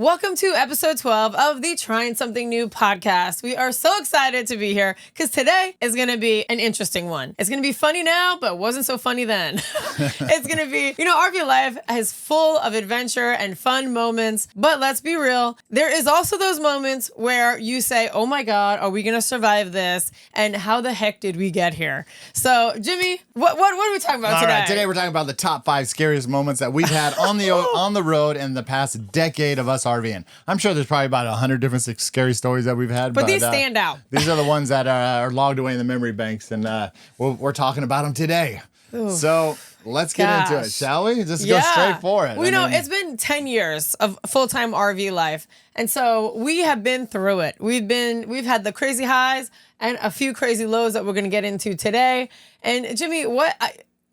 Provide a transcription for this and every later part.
Welcome to episode 12 of the Trying Something New podcast. We are so excited to be here because today is going to be an interesting one. It's going to be funny now, but wasn't so funny then. It's going to be, RV life is full of adventure and fun moments, but let's be real. There is also those moments where you say, oh my God, are we going to survive this? And how the heck did we get here? So, Jimmy, what are we talking about today? All right, today we're talking about the top 5 scariest moments that we've had on the road in the past decade of us RVing. I'm sure there's probably about 100 different scary stories that we've had. But these stand out. These are the ones that are logged away in the memory banks, and we're talking about them today. Ooh. So let's get into it, shall we? Just go straight for it. Well, it's been 10 years of full-time RV life, and so we have been through it. We've had the crazy highs and a few crazy lows that we're going to get into today. And Jimmy,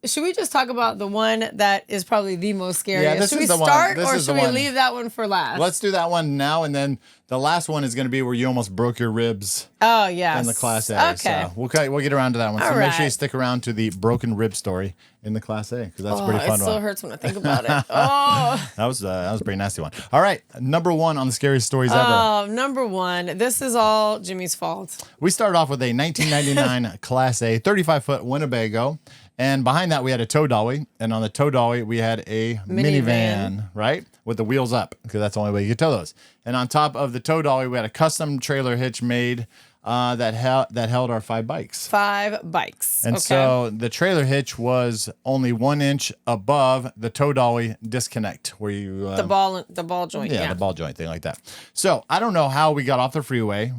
should we just talk about the one that is probably the most scariest? Yeah, should we start or should we leave that one for last? Let's do that one now, and then the last one is going to be where you almost broke your ribs. Oh, yes. In the Class A. Okay. So we'll get around to that one. So make sure you stick around to the broken rib story in the Class A, because that's pretty fun. It still hurts when I think about it. Oh. That was a pretty nasty one. All right, number 1 on the scariest stories ever. Oh, number 1. This is all Jimmy's fault. We started off with a 1999 Class A 35-foot Winnebago. And behind that, we had a tow dolly. And on the tow dolly, we had a minivan, right? With the wheels up, because that's the only way you could tow those. And on top of the tow dolly, we had a custom trailer hitch made that held our 5 bikes. 5 bikes. And so the trailer hitch was only 1 inch above the tow dolly disconnect, where you... the ball joint. Yeah, the ball joint, thing like that. So I don't know how we got off the freeway,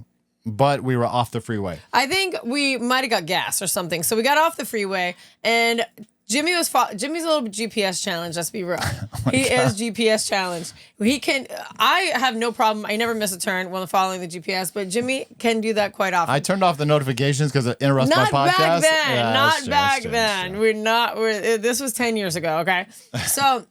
but we were off the freeway. I think we might have got gas or something. So we got off the freeway, and Jimmy's a little GPS challenged. Let's be real. He is GPS challenged. I have no problem. I never miss a turn when following the GPS, but Jimmy can do that quite often. I turned off the notifications because it interrupts my podcast. Not back then. This was 10 years ago. Okay. So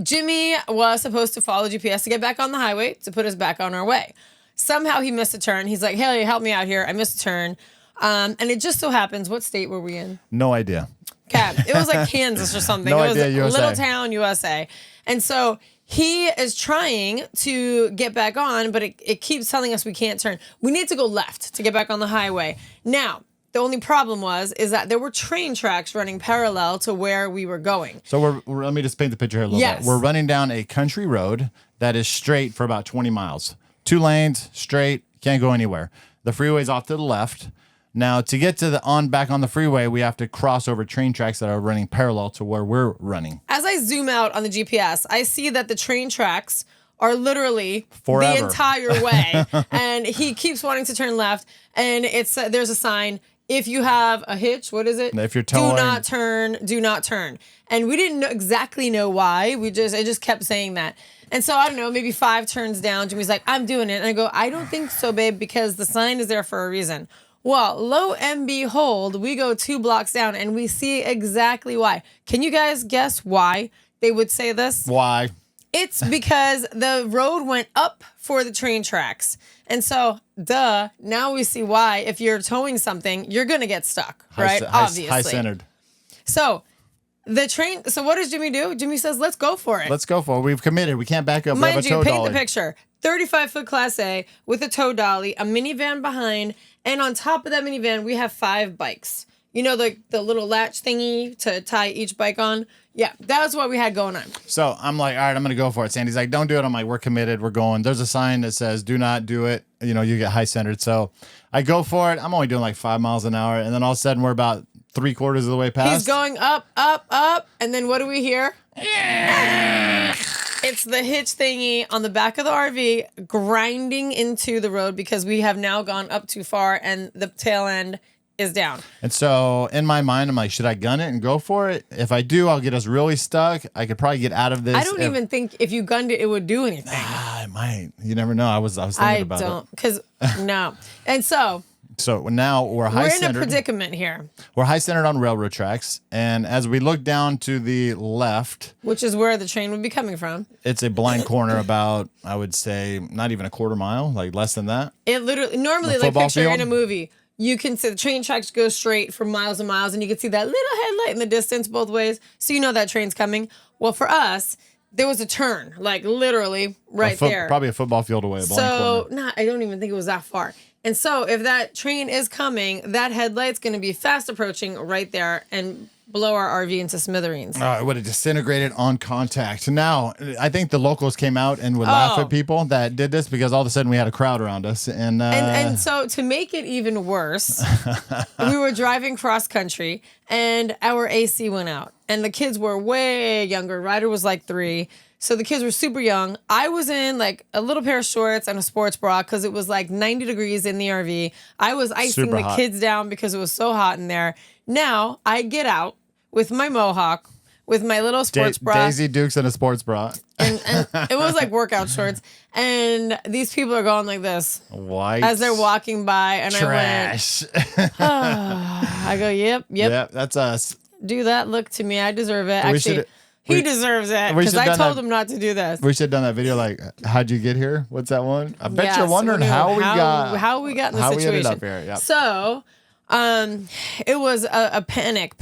Jimmy was supposed to follow GPS to get back on the highway to put us back on our way. Somehow he missed a turn. He's like, hey, help me out here. I missed a turn. And it just so happens, what state were we in? No idea. Okay. It was like Kansas or something. It was idea, USA. Little town, USA. And so he is trying to get back on, but it keeps telling us we can't turn. We need to go left to get back on the highway. Now, the only problem is that there were train tracks running parallel to where we were going. So let me just paint the picture here a little bit. We're running down a country road that is straight for about 20 miles. 2 lanes, straight, can't go anywhere. The freeway's off to the left. Now, to get to back on the freeway, we have to cross over train tracks that are running parallel to where we're running. As I zoom out on the GPS, I see that the train tracks are literally forever. The entire way. And he keeps wanting to turn left, and there's a sign, if you have a hitch, what is it? If you're towing. Do not turn. And we didn't exactly know why. It just kept saying that. And so, I don't know, maybe 5 turns down, Jimmy's like, I'm doing it. And I go, I don't think so, babe, because the sign is there for a reason. Well, lo and behold, we go 2 blocks down and we see exactly why. Can you guys guess why they would say this? Why? It's because the road went up for the train tracks. And so, now we see why if you're towing something, you're going to get stuck, right? Obviously. High-centered. So what does Jimmy do? Jimmy says, let's go for it. Let's go for it. We've committed. We can't back up. Mind you, paint the picture. 35-foot Class A with a tow dolly, a minivan behind, and on top of that minivan, we have 5 bikes. You know, the little latch thingy to tie each bike on? Yeah, that was what we had going on. So I'm like, all right, I'm going to go for it. Sandy's like, don't do it. I'm like, we're committed. We're going. There's a sign that says, do not do it. You get high-centered. So I go for it. I'm only doing like 5 miles an hour. And then all of a sudden, we're about 3/4 of the way past. He's going up, up, up. And then what do we hear? It's the hitch thingy on the back of the RV grinding into the road because we have now gone up too far and the tail end is down. And so in my mind, I'm like, should I gun it and go for it? If I do, I'll get us really stuck. I could probably get out of this. I don't even think if you gunned it, it would do anything. It might. You never know. I was thinking about it. I don't. Because, no. And so now we're high-centered. We're in a predicament here. We're high-centered on railroad tracks. And as we look down to the left, which is where the train would be coming from, it's a blind corner about, I would say, not even a 1/4 mile, like less than that. It literally, normally, like picture in a movie, you can see the train tracks go straight for miles and miles, and you can see that little headlight in the distance both ways, so you know that train's coming. Well, for us, there was a turn, like literally right there. Probably a football field away. So, I don't even think it was that far. And so if that train is coming, that headlight's going to be fast approaching right there and blow our RV into smithereens. It would have disintegrated on contact. Now, I think the locals came out and would laugh at people that did this because all of a sudden we had a crowd around us. And so to make it even worse, we were driving cross country and our AC went out. And the kids were way younger. Ryder was like 3. So the kids were super young. I was in like a little pair of shorts and a sports bra because it was like 90 degrees in the RV. I was icing the kids down because it was so hot in there. Now I get out with my mohawk, with my little sports bra. Daisy Dukes and a sports bra. And it was like workout shorts. And these people are going like this. White. As they're walking by. And trash. I go, yep. That's us. Do that look to me. I deserve it. Actually, he deserves it because I told him not to do this. We should have done that video like, how'd you get here? What's that one? I bet you're wondering how we got in the situation. We ended up here. Yep. So it was a panic.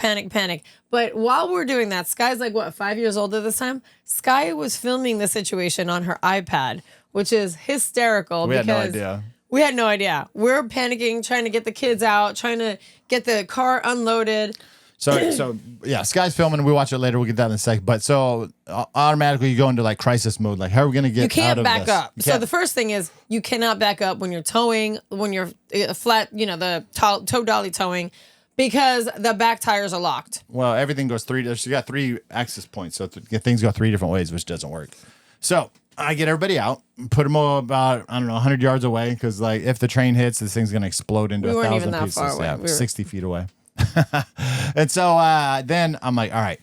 But while we're doing that, Sky's like, 5 years old at this time? Sky was filming the situation on her iPad, which is hysterical. We had no idea. We had no idea. We're panicking, trying to get the kids out, trying to get the car unloaded. So yeah, Sky's filming. We watch it later. We'll get that in a sec. But so automatically you go into like crisis mode. Like, how are we going to get out of this? You can't back up. So the first thing is you cannot back up when you're towing, when you're flat, the tow dolly towing, because the back tires are locked. Well, everything goes you got 3 access points. So things go 3 different ways, which doesn't work. So I get everybody out, put them all about, 100 yards away. Because like if the train hits, this thing's going to explode into 1,000 pieces. Far away. Yeah, 60 feet away. And so then I'm like, all right,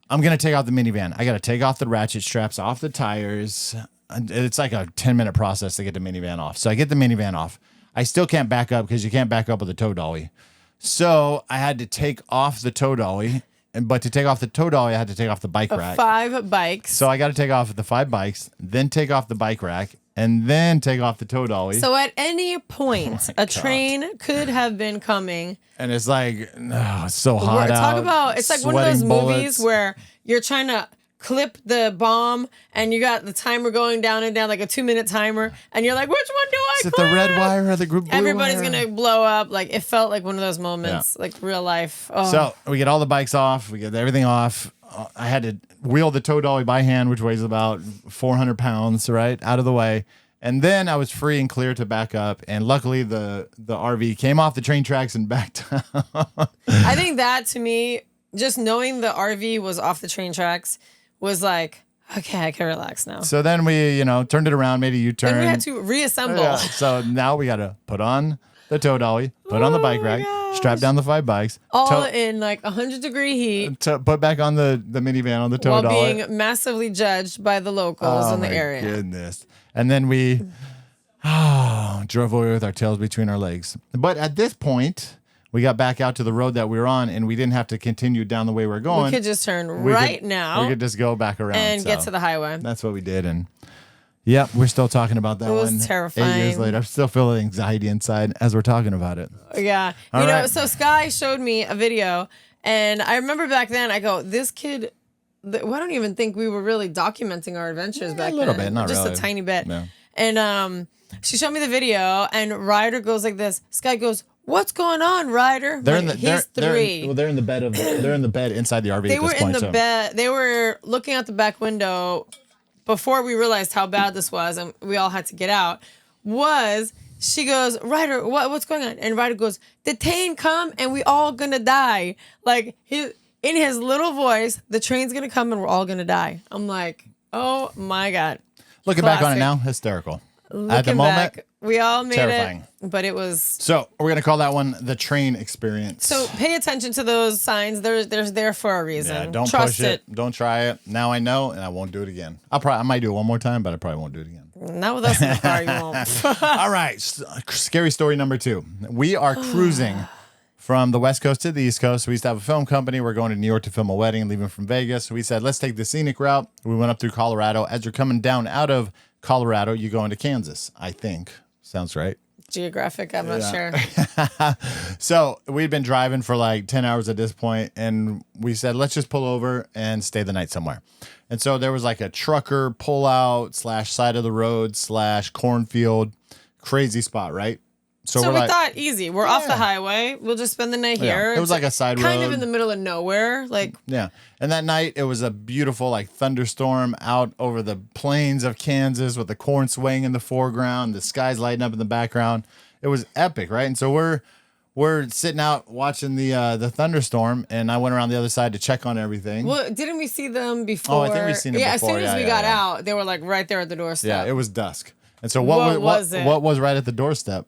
I'm going to take out the minivan. I got to take off the ratchet straps off the tires. It's like a 10-minute process to get the minivan off. So I get the minivan off. I still can't back up because you can't back up with a tow dolly. So I had to take off the tow dolly. But to take off the tow dolly, I had to take off the bike rack. 5 bikes. So I got to take off the 5 bikes, then take off the bike rack, and then take off the tow dolly. So at any point, a train could have been coming. And it's like, it's so hot out. It's like one of those movies where you're trying to clip the bomb and you got the timer going down and down, like a 2-minute timer. And you're like, which one do I clip? Is it the red wire or the blue Everybody's wire? going to blow up. Like, it felt like one of those moments, like real life. Oh. So we get all the bikes off. We get everything off. I had to wheel the tow dolly by hand, which weighs about 400 pounds, right, out of the way. And then I was free and clear to back up. And luckily, the RV came off the train tracks and backed up. I think that, to me, just knowing the RV was off the train tracks was like, okay, I can relax now. So then we, turned it around, made a U-turn. And we had to reassemble. Yeah. So now we got to put on the tow dolly, put on the bike rack, strap down the 5 bikes. All in like 100-degree heat. Put back on the minivan on the tow dolly. While being massively judged by the locals in the area. Oh, my goodness. And then we drove away with our tails between our legs. But at this point, we got back out to the road that we were on, and we didn't have to continue down the way we're going. We could just turn now. We could just go back around. And get to the highway. That's what we did. And yep, we're still talking about that one. It was terrifying. 8 years later. I'm still feeling anxiety inside as we're talking about it. Yeah. So Sky showed me a video, and I remember back then, I go, this kid... I don't even think we were really documenting our adventures back then. A little bit, not just really. Just a tiny bit. No. And she showed me the video, and Ryder goes like this. Sky goes, "What's going on, Ryder?" He's 3. They're in the bed they're in the bed inside the RV. They were in the bed. They were looking out the back window before we realized how bad this was, and we all had to get out. She goes, "Ryder, what's going on?" And Ryder goes, "The train come, and we all gonna die." Like in his little voice, the train's gonna come and we're all gonna die. I'm like, oh my God. Looking back on it now, hysterical. At the moment, back, we all made terrifying. it, but it was. So we're gonna call that one the train experience. So pay attention to those signs. They're there for a reason. Yeah, don't Trust push it. Don't try it. Now I know, and I won't do it again. I might do it one more time, but I probably won't do it again. Not with us in the car, you won't. All right, scary story number 2. We are cruising from the West Coast to the East Coast. We used to have a film company. We're going to New York to film a wedding, leaving from Vegas. So we said, let's take the scenic route. We went up through Colorado. As you're coming down out of Colorado, you go into Kansas, I think. Sounds right. geographic. I'm not sure. So we'd been driving for like 10 hours at this point, and we said, let's just pull over and stay the night somewhere. And so there was like a trucker pull out / side of the road / cornfield, crazy spot, right? So we're we like, thought, easy. We're off the highway. We'll just spend the night here. It was like a side road. Kind of in the middle of nowhere. Yeah. And that night, it was a beautiful like thunderstorm out over the plains of Kansas with the corn swaying in the foreground, the skies lighting up in the background. It was epic, right? And so we're sitting out watching the thunderstorm, and I went around the other side to check on everything. Well, didn't we see them before? Oh, I think we've seen them before. As soon as we got out, they were like right there at the doorstep. Yeah, it was dusk. And so what was right at the doorstep?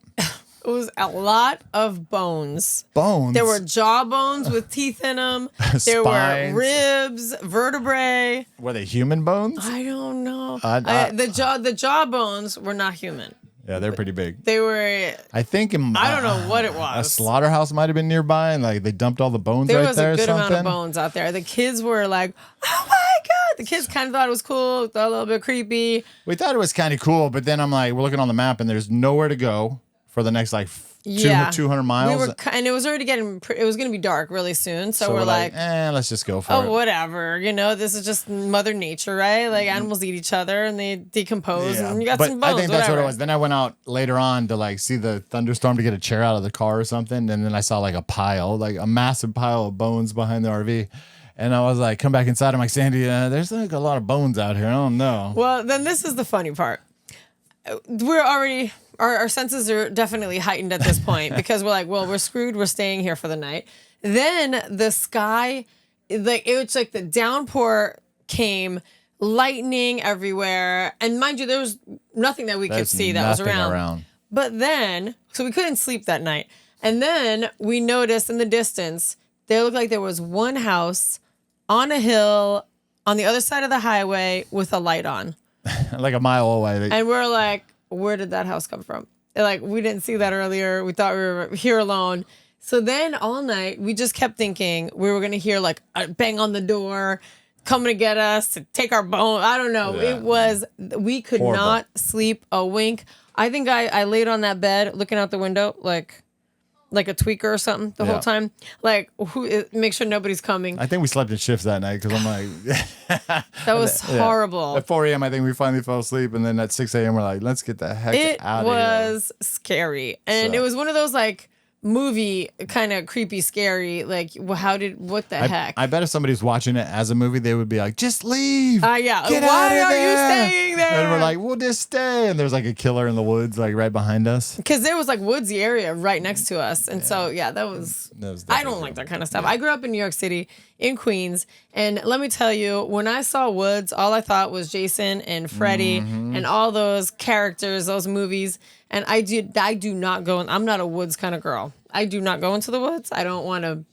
It was a lot of bones. Bones? There were jaw bones with teeth in them. There were ribs, vertebrae. Were they human bones? I don't know. The jaw bones were not human. Yeah, they're pretty big. They were. I think I don't know what it was. A slaughterhouse might have been nearby, and like they dumped all the bones there right there. There was a good amount of bones out there. The kids were like, "Oh my god!" The kids kind of thought it was cool, thought a little bit creepy. We thought it was kind of cool, but then I'm like, we're looking on the map, and there's nowhere to go for the next like 200 miles. And it was already getting. It was going to be dark really soon, so we're like, let's just go for it. Oh, whatever. You know, this is just Mother Nature, right? Like animals eat each other and they decompose, and you got some bones. I think that's what it was. Then I went out later on to like see the thunderstorm to get a chair out of the car or something, and then I saw like a massive pile of bones behind the RV. And I was like, come back inside. I'm like, Sandy, there's like a lot of bones out here. I don't know. Well, then this is the funny part. We're already, our senses are definitely heightened at this point because we're like, well, we're screwed. We're staying here for the night. Then the sky, like it was like the downpour came, lightning everywhere. And mind you, there was nothing that we could see that was around. But then, so we couldn't sleep that night. And then we noticed in the distance, there looked like there was one house on a hill on the other side of the highway with a light on. Like a mile away. And we're like, where did that house come from? Like, we didn't see that earlier. We thought we were here alone. So then all night, we just kept thinking we were going to hear like a bang on the door, coming to get us, to take our bone. I don't know. Yeah. It was, we could not sleep a wink. I think I laid on that bed looking out the window like a tweaker or something the whole time. Like, make sure nobody's coming. I think we slept in shifts that night because I'm like... that was horrible. At 4 a.m., I think we finally fell asleep. And then at 6 a.m., we're like, let's get the heck out of here. It was scary. And it was one of those, like, movie kind of creepy, scary. Like, what the heck? I bet if somebody's watching it as a movie, they would be like, just leave. Yeah. Get Why out of are there. you staying there? And we're like, we'll just stay. And there's like a killer in the woods, like right behind us. Because there was like woodsy area right next to us. And so, that was I don't like that kind of stuff. I grew up in New York City, in Queens. And let me tell you, when I saw woods, all I thought was Jason and Freddy and all those characters, those movies. And I do not go, I'm not a woods kind of girl. I do not go into the woods. I don't want to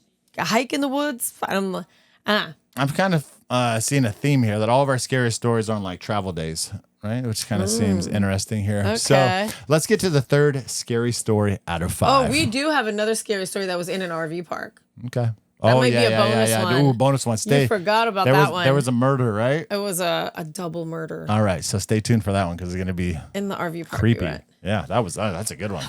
hike in the woods. I'm kind of seeing a theme here that all of our scariest stories are on like travel days, right? Which kind of seems interesting here. Okay. So let's get to the third scary story out of 5. Oh, we do have another scary story that was in an RV park. Okay. That might be a bonus one. Ooh, bonus one. You forgot about that one. There was a murder, right? It was a double murder. All right, so stay tuned for that one because it's going to be in the RV park. Creepy. Yeah, that's a good one.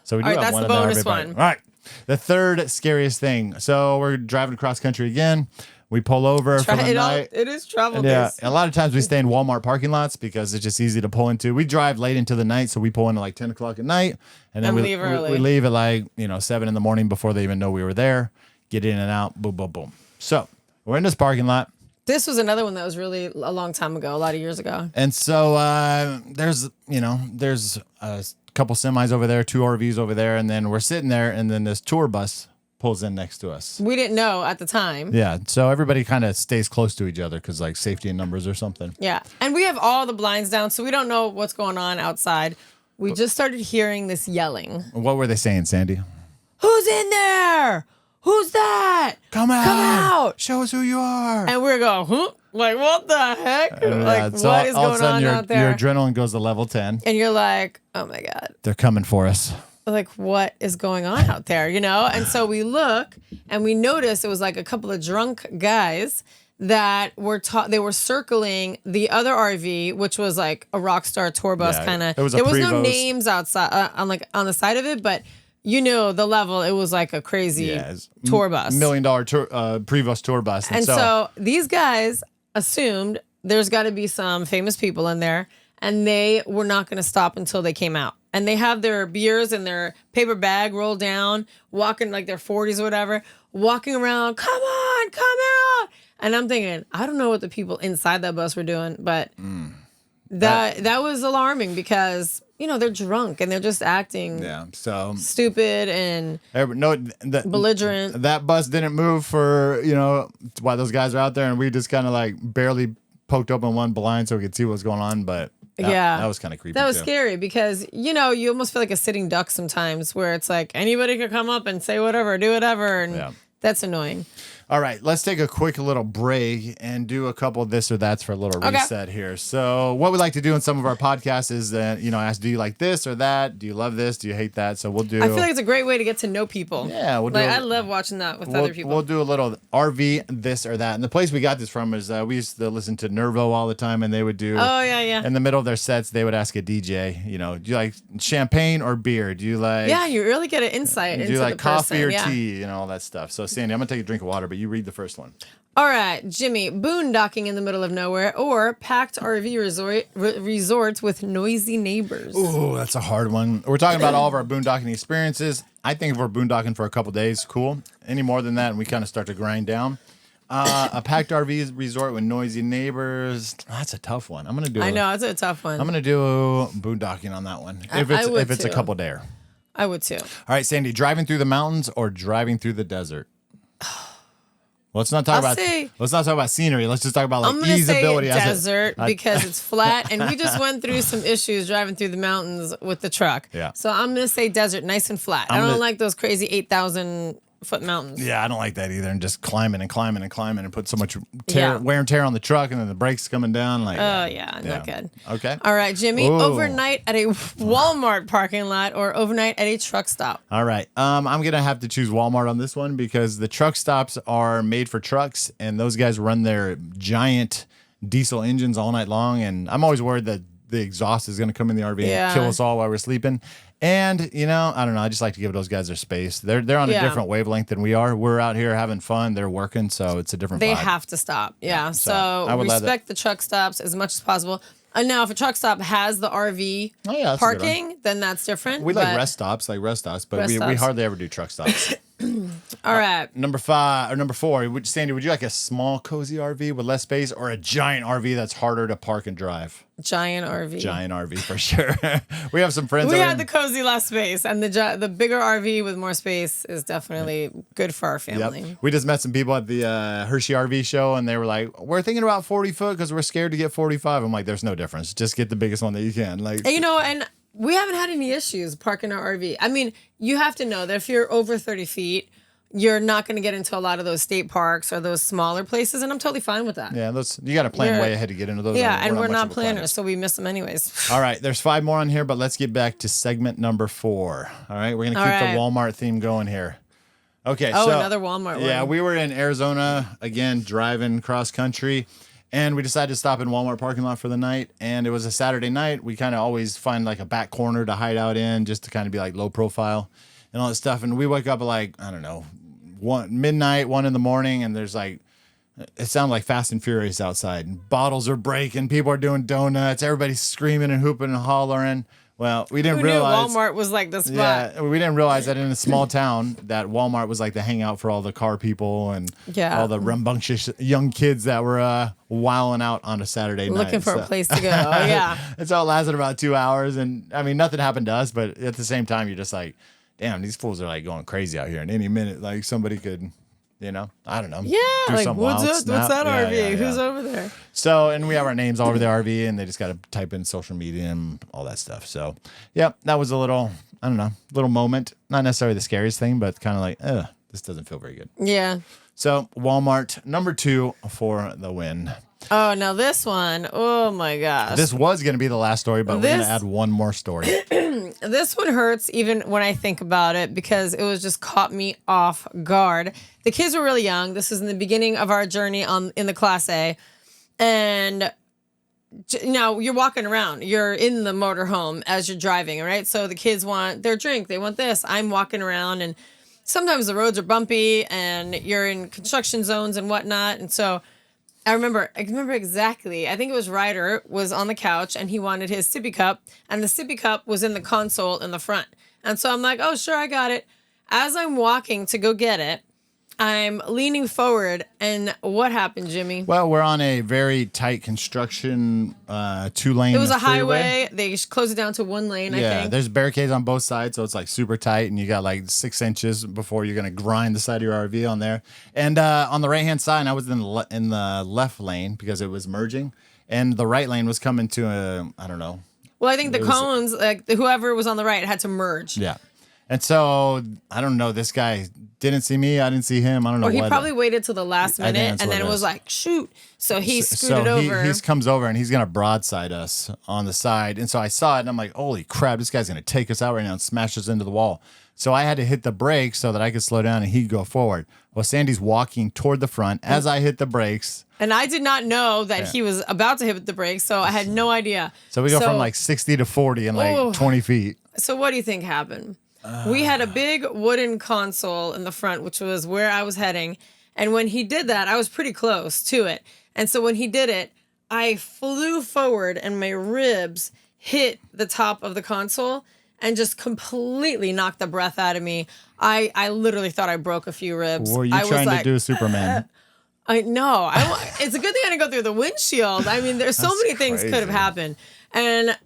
So we do have that's one the in the bonus RV park. one. All right, the third scariest thing. So we're driving across country again. We pull over for the night. It is travel days. Yeah, a lot of times we stay in Walmart parking lots because it's just easy to pull into. We drive late into the night, so we pull in at like 10 o'clock at night. And then we leave early. We leave at like 7 in the morning before they even know we were there. Get in and out, boom, boom, boom. So we're in this parking lot. This was another one that was really a long time ago, a lot of years ago. And so there's a couple semis over there, 2 RVs over there, and then we're sitting there, and then this tour bus pulls in next to us. We didn't know at the time. Yeah, so everybody kind of stays close to each other because like safety in numbers or something. Yeah, and we have all the blinds down, so we don't know what's going on outside. We just started hearing this yelling. What were they saying, Sandy? Who's in there? Who's that? Come out. Come out. Show us who you are. And we're going, huh? Like, what the heck? Like, so what is all of a going sudden on out there? Your adrenaline goes to level 10. And you're like, oh my God. They're coming for us. Like, what is going on out there, And so we look and we notice it was like a couple of drunk guys that they were circling the other RV, which was like a Rockstar tour bus kind of. It was there was no Prevost. names outside on the side of it, but the level. It was like a crazy tour bus, $1 million tour, Prevost tour bus, and so these guys assumed there's got to be some famous people in there, and they were not going to stop until they came out. And they have their beers in their paper bag rolled down, walking like their 40s or whatever, walking around, come on, come out. And I'm thinking, I don't know what the people inside that bus were doing, but that was alarming because, they're drunk and they're just acting stupid and belligerent. That bus didn't move for, while those guys are out there, and we just kind of like barely poked open one blind so we could see what was going on, but that was kind of creepy. That was scary because, you almost feel like a sitting duck sometimes where it's like anybody could come up and say whatever, do whatever, and that's annoying. All right, let's take a quick little break and do a couple of this or that's for a little reset here. So what we like to do in some of our podcasts is ask, do you like this or that? Do you love this? Do you hate that? So we'll do... I feel like it's a great way to get to know people. Yeah, I love watching that with other people. We'll do a little RV this or that. And the place we got this from is we used to listen to Nervo all the time, and they would do... Oh, yeah. In the middle of their sets, they would ask a DJ, do you like champagne or beer? Do you like... Yeah, you really get an insight into the person. Do you like coffee or tea? All that stuff. So, Sandy, I'm going to take a drink of water, but you read the first one. All right, Jimmy, boondocking in the middle of nowhere or packed RV resorts with noisy neighbors. Ooh, that's a hard one. We're talking about all of our boondocking experiences. I think if we're boondocking for a couple days, cool. Any more than that, and we kind of start to grind down. A packed RV resort with noisy neighbors. That's a tough one. I'm gonna do. I know it's a tough one. I'm gonna do boondocking on that one. If it's a couple dayer. I would too. All right, Sandy, driving through the mountains or driving through the desert. Let's not talk about scenery. Let's just talk about I'm gonna say easeability. Desert because it's flat, and we just went through some issues driving through the mountains with the truck. Yeah. So I'm gonna say desert, nice and flat. I don't like those crazy 8,000-foot mountains. Yeah, I don't like that either. And just climbing and put so much wear and tear on the truck, and then the brakes coming down. Not good. Okay. All right, Jimmy. Ooh. Overnight at a Walmart parking lot or overnight at a truck stop. All right. I'm gonna have to choose Walmart on this one because the truck stops are made for trucks, and those guys run their giant diesel engines all night long. And I'm always worried that the exhaust is gonna come in the RV and kill us all while we're sleeping. And, I don't know. I just like to give those guys their space. They're on a different wavelength than we are. We're out here having fun. They're working, so it's a different vibe. They have to stop. Yeah. So respect the truck stops as much as possible. And now, if a truck stop has the RV parking, then that's different. We like rest stops, but we hardly ever do truck stops. All right. Number 4. Sandy, would you like a small, cozy RV with less space or a giant RV that's harder to park and drive? Giant RV. Giant RV for sure. We have some friends. We had the cozy less space, and the bigger RV with more space is definitely good for our family. Yep. We just met some people at the Hershey RV show, and they were like, "We're thinking about 40 foot because we're scared to get 45." I'm like, "There's no difference. Just get the biggest one that you can." And we haven't had any issues parking our RV. I mean, you have to know that if you're over 30 feet, you're not going to get into a lot of those state parks or those smaller places, and I'm totally fine with that. Yeah, you got to plan way ahead to get into those. Yeah, and we're not planners, so we miss them anyways. All right, there's 5 more on here, but let's get back to segment number 4. All right, we're going to keep the Walmart theme going here. Okay, so another Walmart one. Yeah, we were in Arizona, again, driving cross country, and we decided to stop in Walmart parking lot for the night, and it was a Saturday night. We kind of always find like a back corner to hide out in just to kind of be like low profile and all that stuff, and we wake up at like, I don't know, midnight, 1 in the morning, and there's like, it sounded like Fast and Furious outside, and bottles are breaking, people are doing donuts, everybody's screaming and hooping and hollering. Well, we didn't realize Walmart was like the spot. Yeah, we didn't realize that in a small town that Walmart was like the hangout for all the car people and all the rambunctious young kids that were wilding out on a Saturday night. Looking for a place to go. Yeah. And so it lasted about 2 hours, and I mean, nothing happened to us, but at the same time, you're just like, damn, these fools are like going crazy out here. And any minute, like somebody could, I don't know. Yeah, like what's that RV? Yeah. Who's over there? So, and we have our names all over the RV, and they just got to type in social media and all that stuff. So, yeah, that was a little moment. Not necessarily the scariest thing, but kind of like, this doesn't feel very good. Yeah. So, Walmart, number 2 for the win. Oh, now this one. Oh, my gosh. This was going to be the last story, but we're going to add one more story. This one hurts even when I think about it because it was just caught me off guard. The kids were really young. This is in the beginning of our journey in the Class A. And you're walking around. You're in the motorhome as you're driving, right? So the kids want their drink. They want this. I'm walking around, and sometimes the roads are bumpy, and you're in construction zones and whatnot. And so I remember exactly. I think it was Ryder was on the couch, and he wanted his sippy cup, and the sippy cup was in the console in the front. And so I'm like, oh, sure, I got it. As I'm walking to go get it, I'm leaning forward, and what happened, Jimmy? Well, we're on a very tight construction 2-lane. It was a freeway. highway. They closed it down to 1 lane, I think. There's barricades on both sides, so it's like super tight, and you got like 6 inches before you're gonna grind the side of your RV on there. And on the right-hand side, I was in the left lane because it was merging, and the right lane was coming to I don't know. Well, I think the cones, like whoever was on the right, had to merge. Yeah. And so, I don't know, this guy didn't see me. I didn't see him. I don't know Or he probably waited till the last minute and then it was like, shoot. So he scooted over. He comes over and he's going to broadside us on the side. And so I saw it and I'm like, holy crap, this guy's going to take us out right now and smash us into the wall. So I had to hit the brakes so that I could slow down and he'd go forward. Well, Sandy's walking toward the front as I hit the brakes. And I did not know that he was about to hit the brakes, so I had no idea. So we go from like 60 to 40 in like 20 feet. So what do you think happened? We had a big wooden console in the front, which was where I was heading. And when he did that, I was pretty close to it. And so when he did it, I flew forward and my ribs hit the top of the console and just completely knocked the breath out of me. I literally thought I broke a few ribs. Were you trying to do Superman? No. It's a good thing I didn't go through the windshield. I mean, there's so many things could have happened. And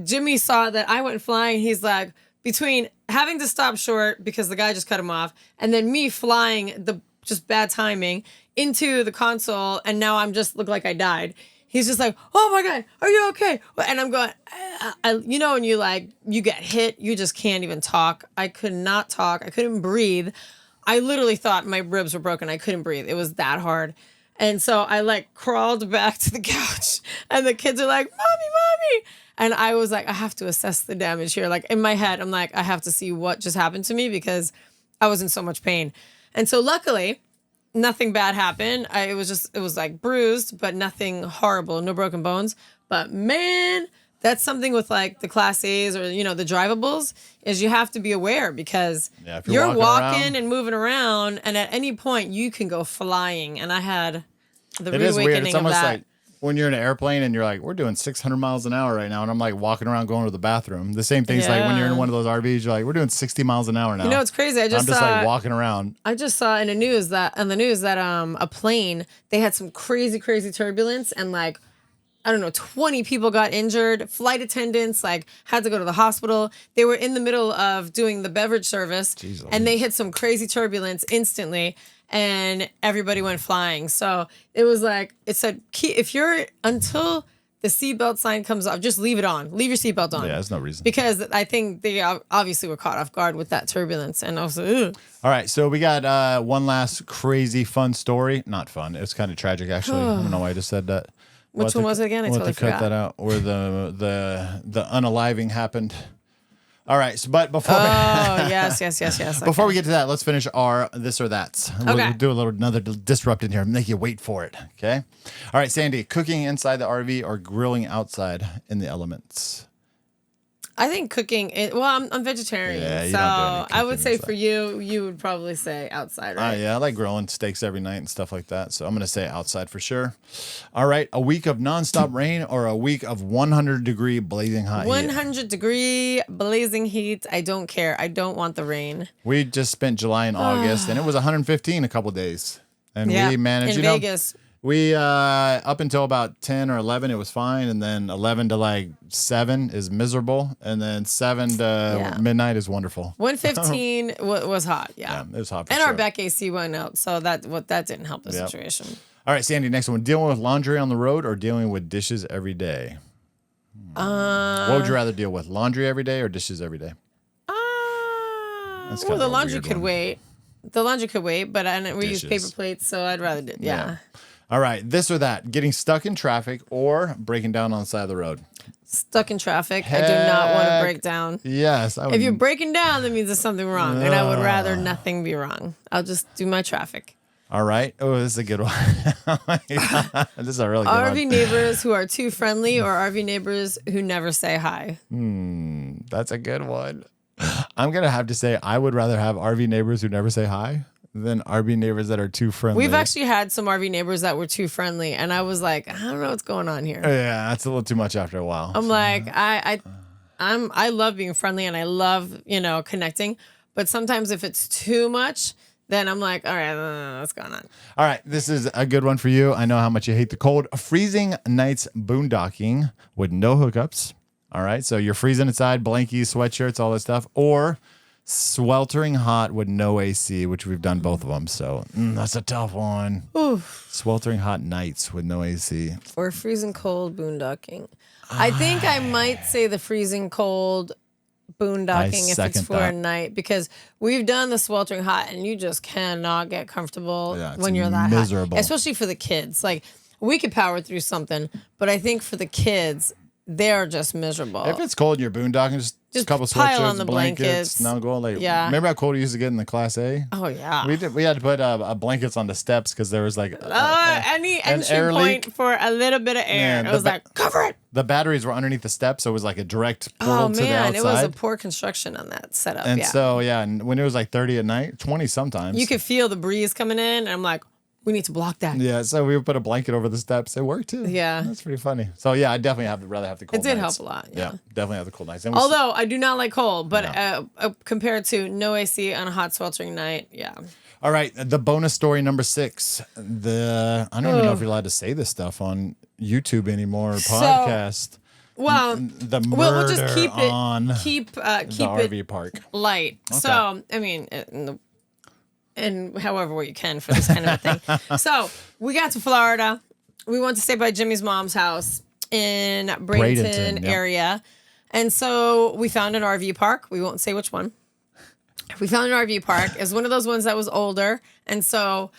Jimmy saw that I went flying. He's like, between having to stop short because the guy just cut him off, and then me flying just bad timing into the console, and now I'm just look like I died. He's just like, oh my God, are you okay? And I'm going, when you get hit, you just can't even talk. I could not talk. I couldn't breathe. I literally thought my ribs were broken. I couldn't breathe. It was that hard. And so I crawled back to the couch, and the kids are like, mommy. And I was like, I have to assess the damage here. Like in my head, I'm like, I have to see what just happened to me because I was in so much pain. And so luckily, nothing bad happened. It was like bruised, but nothing horrible, no broken bones. But man, that's something with like the Class A's or, the drivables is you have to be aware because you're walking and moving around, and at any point you can go flying. And I had the reawakening is weird. It's almost of that. like when you're in an airplane and you're like, we're doing 600 miles an hour right now. And I'm like walking around going to the bathroom. The same thing's like when you're in one of those RVs, you're like, we're doing 60 miles an hour now. It's crazy. I'm just like walking around. I just saw on the news that a plane, they had some crazy, crazy turbulence and like, I don't know, 20 people got injured. Flight attendants had to go to the hospital. They were in the middle of doing the beverage service and they hit some crazy turbulence instantly. And everybody went flying. So it was like, it said, until the seatbelt sign comes off, just leave it on. Leave your seatbelt on. Yeah, there's no reason. Because I think they obviously were caught off guard with that turbulence. And I was like, ugh. All right, so we got one last crazy fun story. Not fun. It's kind of tragic, actually. I don't know why I just said that. Which one was it again? I totally forgot. Cut that out. Where the unaliving happened. All right, but before yes. Before we get to that, let's finish our this or that's. We'll do another disrupt in here, make you wait for it. Okay. All right, Sandy, cooking inside the RV or grilling outside in the elements? I think cooking. I'm vegetarian, Yeah, you so don't do any I would say inside. for you would probably say outside, right? Yeah, I like grilling steaks every night and stuff like that. So I'm going to say outside for sure. All right, a week of nonstop rain or a week of 100-degree blazing hot heat? 100-degree blazing heat. I don't care. I don't want the rain. We just spent July and August, and it was 115 a couple days. And we managed, in Vegas. We up until about 10 or 11, it was fine. And then 11 to 7 is miserable. And then 7 to midnight is wonderful. 115 was hot. Yeah, it was hot for and sure. our back AC went out. So that didn't help the situation. All right, Sandy, next one. Dealing with laundry on the road or dealing with dishes every day? What would you rather deal with? Laundry every day or dishes every day? The laundry could wait. The laundry could wait, but we use paper plates, so I'd rather do. Yeah. All right, this or that, getting stuck in traffic or breaking down on the side of the road. Stuck in traffic. I do not want to break down. Yes. If you're breaking down, that means there's something wrong. And I would rather nothing be wrong. I'll just do my traffic. All right. Oh, this is a good one. This is a really good RV one. neighbors who are too friendly or RV neighbors who never say hi. That's a good one. I'm going to have to say I would rather have RV neighbors who never say hi than RV neighbors that are too friendly. We've actually had some RV neighbors that were too friendly, and I was like, I don't know what's going on here. Yeah, that's a little too much after a while. I'm like, I love being friendly and I love, connecting, but sometimes if it's too much, then I'm like, all right, what's going on? All right, this is a good one for you. I know how much you hate the cold. Freezing nights boondocking with no hookups. All right, so you're freezing inside, blankies, sweatshirts, all that stuff, or sweltering hot with no AC, which we've done both of them. So that's a tough one. Oof. Sweltering hot nights with no AC. Or freezing cold boondocking. I think I might say the freezing cold boondocking if it's for a night, because we've done the sweltering hot and you just cannot get comfortable when you're that miserable. hot. Especially for the kids. Like, we could power through something, but I think for the kids, they're just miserable. If it's cold and you're boondocking, just a couple pile on sweatshirts, the blankets. Now go like, remember how cold it used to get in the Class A? Oh yeah. We had to put blankets on the steps because there was like any entry point for a little bit of air. It was like, cover it. The batteries were underneath the steps, so it was like a direct portal to the outside. It was a poor construction on that setup. And so and when it was like 30 at night, 20 sometimes, you could feel the breeze coming in, and I'm like, we need to block that. Yeah, so we would put a blanket over the steps. It worked too. Yeah. That's pretty funny. So yeah, I definitely rather have the cold nights. It did help a lot. Yeah, definitely have the cold nights. Although I do not like cold, but compared to no AC on a hot sweltering night, yeah. All right, the bonus story number 6. I don't even know if you're allowed to say this stuff on YouTube anymore or podcast. Well, the murder we'll just keep it on the RV park light. Okay. So I mean, and however way you can for this kind of a thing. So we got to Florida. We went to stay by Jimmy's mom's house in Bradenton area. And so we found an RV park. We won't say which one. We found an RV park. It was one of those ones that was older. And so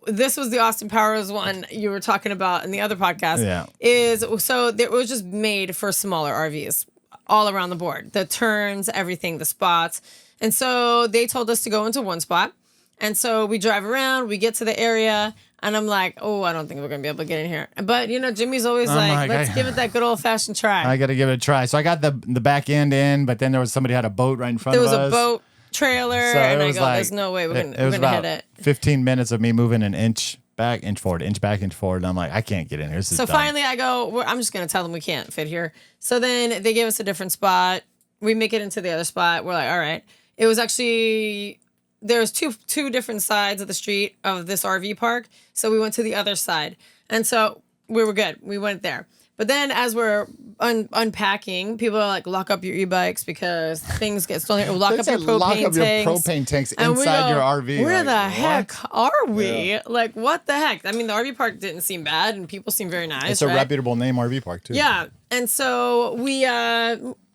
this was the Austin Powers one you were talking about in the other podcast. Yeah. It was just made for smaller RVs all around the board. The turns, everything, the spots. And so they told us to go into one spot. And so we drive around, we get to the area, and I'm like, I don't think we're going to be able to get in here. But, Jimmy's always let's give it that good old-fashioned try. I got to give it a try. So I got the back end in, but then somebody had a boat right in front of us. There was a boat trailer, so and I go, there's no way we're going to hit it. 15 minutes of me moving an inch back, inch forward, inch back, inch forward. And I'm like, I can't get in here. So finally I go, I'm just going to tell them we can't fit here. So then they gave us a different spot. We make it into the other spot. We're like, all right. It was actually... There's two different sides of the street of this RV park. So we went to the other side. And so we were good. We went there. But then as we're unpacking, people are like, lock up your e-bikes because things get stolen. Or lock up your propane tanks inside your RV. Where the heck are we? Yeah. Like, what the heck? I mean, the RV park didn't seem bad and people seem very nice. It's a reputable name RV park too. Yeah. And so we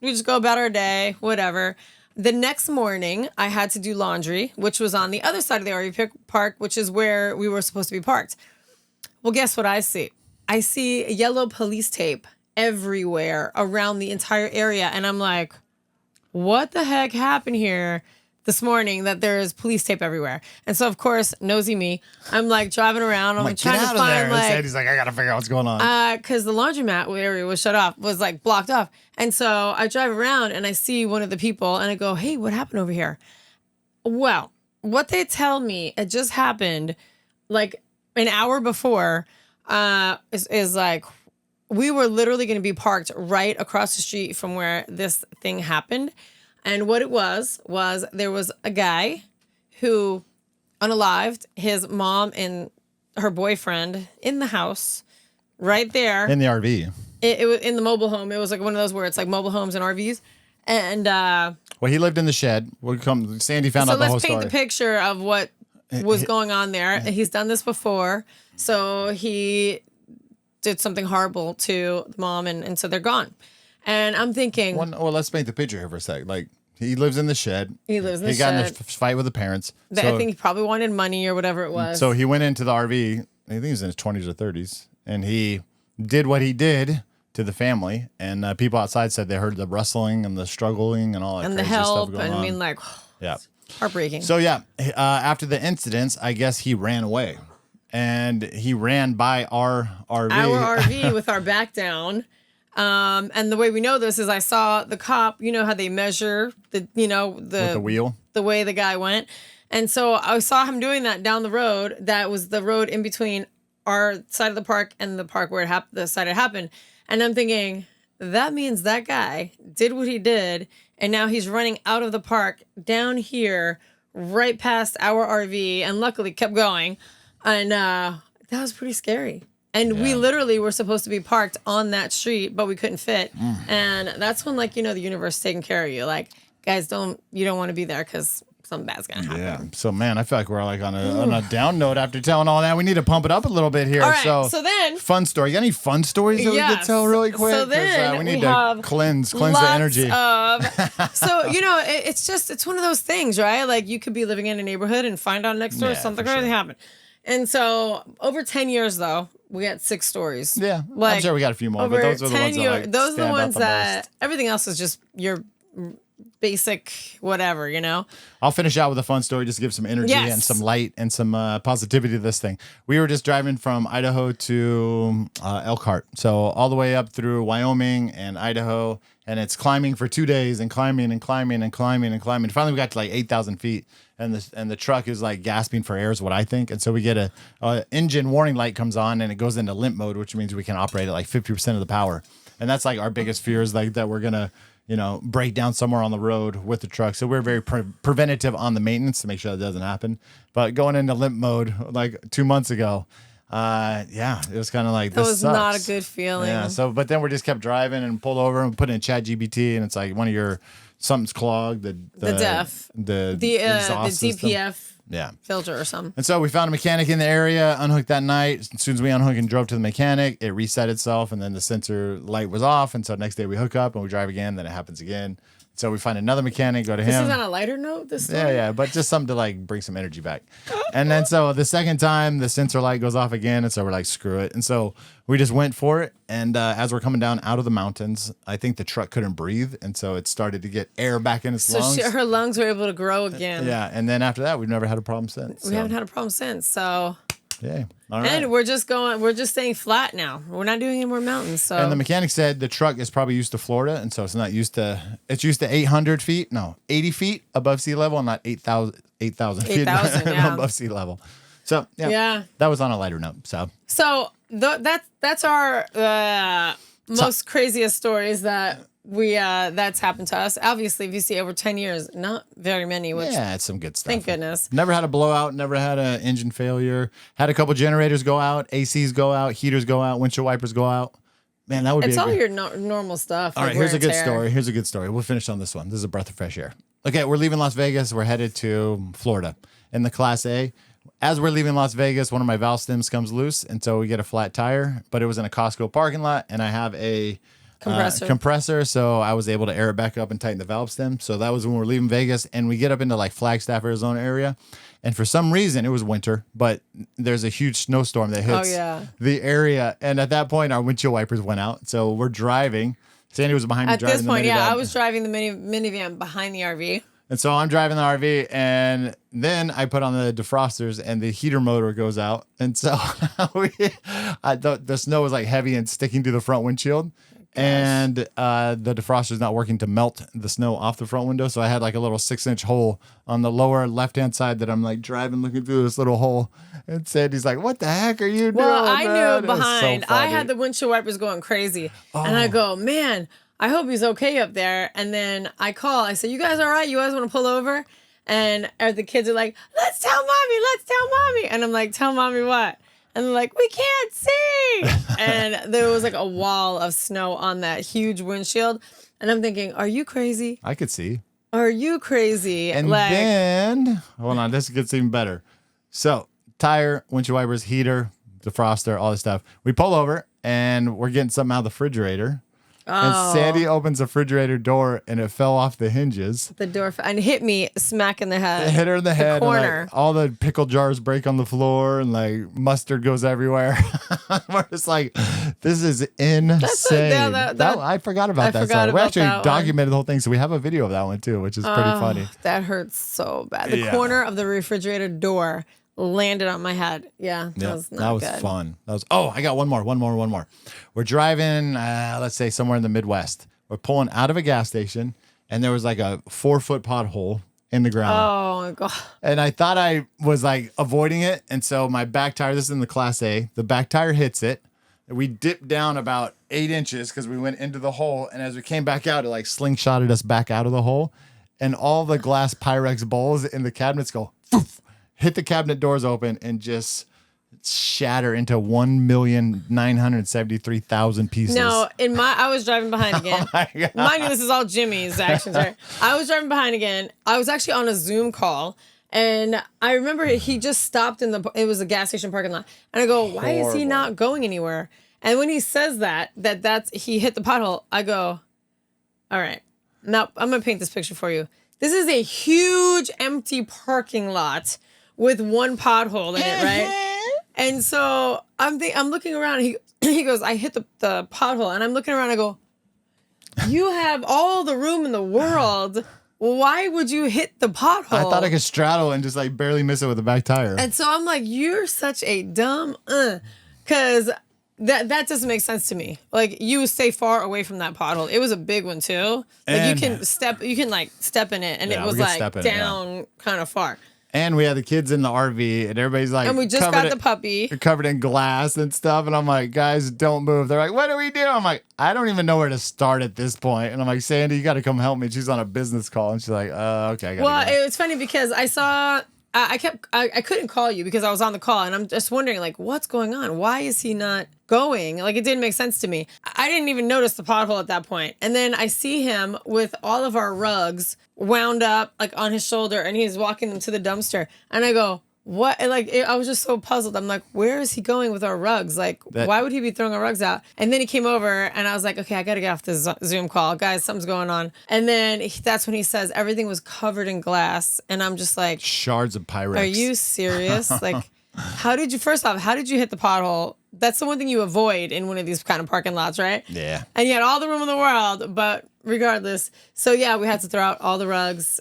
just go about our day, whatever. The next morning, I had to do laundry, which was on the other side of the RV park, which is where we were supposed to be parked. Well, guess what I see? I see yellow police tape everywhere around the entire area. And I'm like, what the heck happened here this morning that there is police tape everywhere? And so, of course, nosy me, I'm like driving around. I'm like, trying to find he's like, I got to figure out what's going on. Because the laundromat area was shut off, was like blocked off. And so I drive around and I see one of the people and I go, hey, what happened over here? Well, what they tell me, it just happened like an hour before, is like, we were literally going to be parked right across the street from where this thing happened. And what it was there was a guy who, unalived, his mom and her boyfriend in the house right there. In the RV. It was in the mobile home. It was like one of those where it's like mobile homes and RVs. And well, he lived in the shed. Sandy found out the whole story. So let's paint the picture of what was going on there. He's done this before. So he did something horrible to the mom and so they're gone. And I'm thinking... Well, let's paint the picture here for a sec. Like, he lives in the shed. He got in a fight with the parents. I think he probably wanted money or whatever it was. So he went into the RV. I think he was in his 20s or 30s. And he did what he did to the family, and people outside said they heard the rustling and the struggling and all that And the crazy help. stuff going And on. I mean, like, Yeah. heartbreaking. So yeah, after the incidents, I guess he ran away, and he ran by our RV. Our RV with our back down. And the way we know this is I saw the cop, you know how they measure the with the wheel. the way the guy went. And so I saw him doing that down the road. That was the road in between our side of the park and the park where the side it happened. And I'm thinking, that means that guy did what he did. And now he's running out of the park down here, right past our RV, and luckily kept going. And that was pretty scary. And we literally were supposed to be parked on that street, but we couldn't fit. And that's when, like, the universe is taking care of you. Like, guys, you don't want to be there because something bad's going to happen. Yeah. So, man, I feel like we're like on a down note after telling all that. We need to pump it up a little bit here. All right. So then, fun story. You got any fun stories that we could tell really quick? So then we need to cleanse the energy. So, it's one of those things, right? Like, you could be living in a neighborhood and find out next door something crazy happened. And so over 10 years, though, we got 6 stories. Yeah. Like, I'm sure we got a few more, but those are the ones that those are the ones that most. Everything else is just your basic whatever, I'll finish out with a fun story just to give some energy and some light and some positivity to this thing. We were just driving from Idaho to Elkhart. So all the way up through Wyoming and Idaho, and it's climbing for 2 days and climbing and climbing and climbing and climbing. Finally, we got to like 8,000 feet, and the truck is like gasping for air is what I think. And so we get a engine warning light comes on, and it goes into limp mode, which means we can operate at like 50% of the power. And that's like our biggest fear is like that we're going to break down somewhere on the road with the truck. So we're very preventative on the maintenance to make sure that doesn't happen. But going into limp mode like 2 months ago, it was kind of like, that this was sucks. not a good feeling. Yeah. So, but then we just kept driving and pulled over and put in ChatGPT, and it's like one of something's clogged. The exhaust system. DPF. Yeah. Filter or something. And so we found a mechanic in the area, unhooked that night. As soon as we unhooked and drove to the mechanic, it reset itself, and then the sensor light was off. And so next day we hook up and we drive again, then it happens again. So we find another mechanic, go to him. This is on a lighter note, this story? Yeah, but just something to like bring some energy back. And then so the second time, the sensor light goes off again, and so we're like, screw it. And so we just went for it. And as we're coming down out of the mountains, I think the truck couldn't breathe, and so it started to get air back in its lungs. So her lungs were able to grow again. Yeah, and then after that, we've never had a problem since. We haven't had a problem since, so... Yeah. All right. And we're just staying flat now. We're not doing any more mountains. So. And the mechanic said the truck is probably used to Florida, and so it's used to 800 feet, no, 80 feet above sea level, and not 8,000 feet above sea level. So yeah, that was on a lighter note. So that's our most craziest stories that that's happened to us. Obviously, if you see over 10 years, not very many. Which, it's some good stuff. Thank goodness. Never had a blowout. Never had an engine failure. Had a couple generators go out, ACs go out, heaters go out, windshield wipers go out. Man, that would be. It's all your normal stuff. All right, here's a good story. Here's a good story. We'll finish on this one. This is a breath of fresh air. Okay, we're leaving Las Vegas. We're headed to Florida in the Class A. As we're leaving Las Vegas, one of my valve stems comes loose, and so we get a flat tire. But it was in a Costco parking lot, and I have a compressor, so I was able to air it back up and tighten the valve stem. So that was when we were leaving Vegas, and we get up into like Flagstaff, Arizona area, and for some reason it was winter, but there's a huge snowstorm that hits the area, and at that point our windshield wipers went out. So we're driving. Sandy was behind me driving the minivan. At this point, I was driving the minivan behind the RV. And so I'm driving the RV, and then I put on the defrosters, and the heater motor goes out. And so the snow was like heavy and sticking to the front windshield. And the defroster is not working to melt the snow off the front window. So I had like a little 6-inch hole on the lower left-hand side that I'm like driving, looking through this little hole. And Sandy's like, what the heck are you doing? Well, I knew man? behind. So I had the windshield wipers going crazy. And I go, man, I hope he's okay up there. And then I call. I say, you guys all right? You guys want to pull over? And the kids are like, let's tell mommy. And I'm like, tell mommy what? And they're like, we can't see. And there was like a wall of snow on that huge windshield. And I'm thinking, are you crazy? I could see. Are you crazy? And then, hold on, this gets even better. So, tire, windshield wipers, heater, defroster, all this stuff. We pull over, and we're getting something out of the refrigerator. And Sandy opens the refrigerator door, and it fell off the hinges. The door and hit me smack in the head. It hit her in the head. Corner. And, like, all the pickle jars break on the floor, and like mustard goes everywhere. We're just like This is insane. I forgot about that. Forgot We about actually that documented the whole thing, so we have a video of that one too, which is pretty funny. That hurts so bad. The corner of the refrigerator door landed on my head. Yeah, that was not good. That was fun. I got one more. We're driving, let's say somewhere in the Midwest. We're pulling out of a gas station, and there was like a 4-foot pothole in the ground. Oh my God. And I thought I was like avoiding it. And so my back tire, this is in the Class A, the back tire hits it. We dipped down about 8 inches because we went into the hole. And as we came back out, it like slingshotted us back out of the hole. And all the glass Pyrex bowls in the cabinets go, poof, hit the cabinet doors open and just shatter into 1,973,000 pieces. No, I was driving behind again. Mind you, this is all Jimmy's actions, right? I was driving behind again. I was actually on a Zoom call, and I remember he just stopped it was a gas station parking lot, and I go, why is he not going anywhere? And when he says that's he hit the pothole, I go, all right, now I'm gonna paint this picture for you. This is a huge empty parking lot with one pothole in it, right? And so I'm looking around. He goes, I hit the pothole, and I'm looking around. I go, you have all the room in the world. Why would you hit the pothole? I thought I could straddle and just like barely miss it with the back tire. And so I'm like, you're such a dumb, because that doesn't make sense to me. Like, you stay far away from that pothole. It was a big one too. Like, you can step in it, and it was like down kind of far. And we had the kids in the RV, and everybody's like, and we just got the puppy covered in glass and stuff. And I'm like, guys, don't move. They're like, what do we do? I'm like, I don't even know where to start at this point. And I'm like, Sandy, you got to come help me. She's on a business call, and she's like, okay. Well, it was funny because I saw. I couldn't call you because I was on the call, and I'm just wondering, like, what's going on? Why is he not going? Like, it didn't make sense to me. I didn't even notice the pothole at that point. And then I see him with all of our rugs wound up, like, on his shoulder, and he's walking them to the dumpster. And I go, what? And, like, I was just so puzzled. I'm like, where is he going with our rugs? Like, why would he be throwing our rugs out? And then he came over, and I was like, okay, I got to get off this Zoom call. Guys, something's going on. And then that's when he says everything was covered in glass. And I'm just like, shards of Pyrex. Are you serious? Like, how did you hit the pothole? That's the one thing you avoid in one of these kind of parking lots, right? Yeah. And you had all the room in the world, but regardless. So, yeah, we had to throw out all the rugs.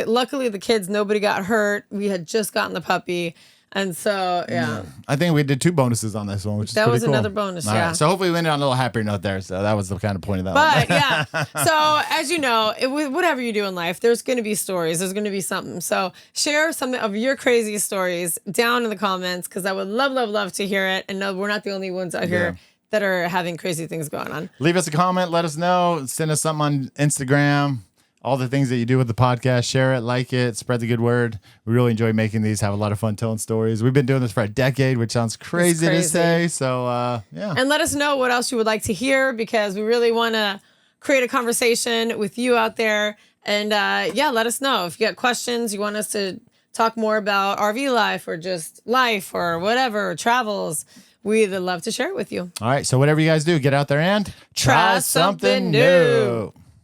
Luckily, the kids, nobody got hurt. We had just gotten the puppy. And so, yeah. I think we did 2 bonuses on this one, which is pretty cool. That was another bonus, all yeah. Right. So hopefully we ended on a little happier note there. So that was the kind of point of that one. But, yeah. So, as you know, whatever you do in life, there's going to be stories. There's going to be something. So share some of your crazy stories down in the comments, because I would love, love, love to hear it. And no, we're not the only ones out here that are having crazy things going on. Leave us a comment. Let us know. Send us something on Instagram. All the things that you do with the podcast, share it, like it, spread the good word. We really enjoy making these, have a lot of fun telling stories. We've been doing this for a decade, which sounds crazy to say. So, yeah. And let us know what else you would like to hear, because we really want to create a conversation with you out there. And, let us know. If you got questions, you want us to talk more about RV life or just life or whatever, or travels, we'd love to share it with you. All right. So whatever you guys do, get out there and try something new.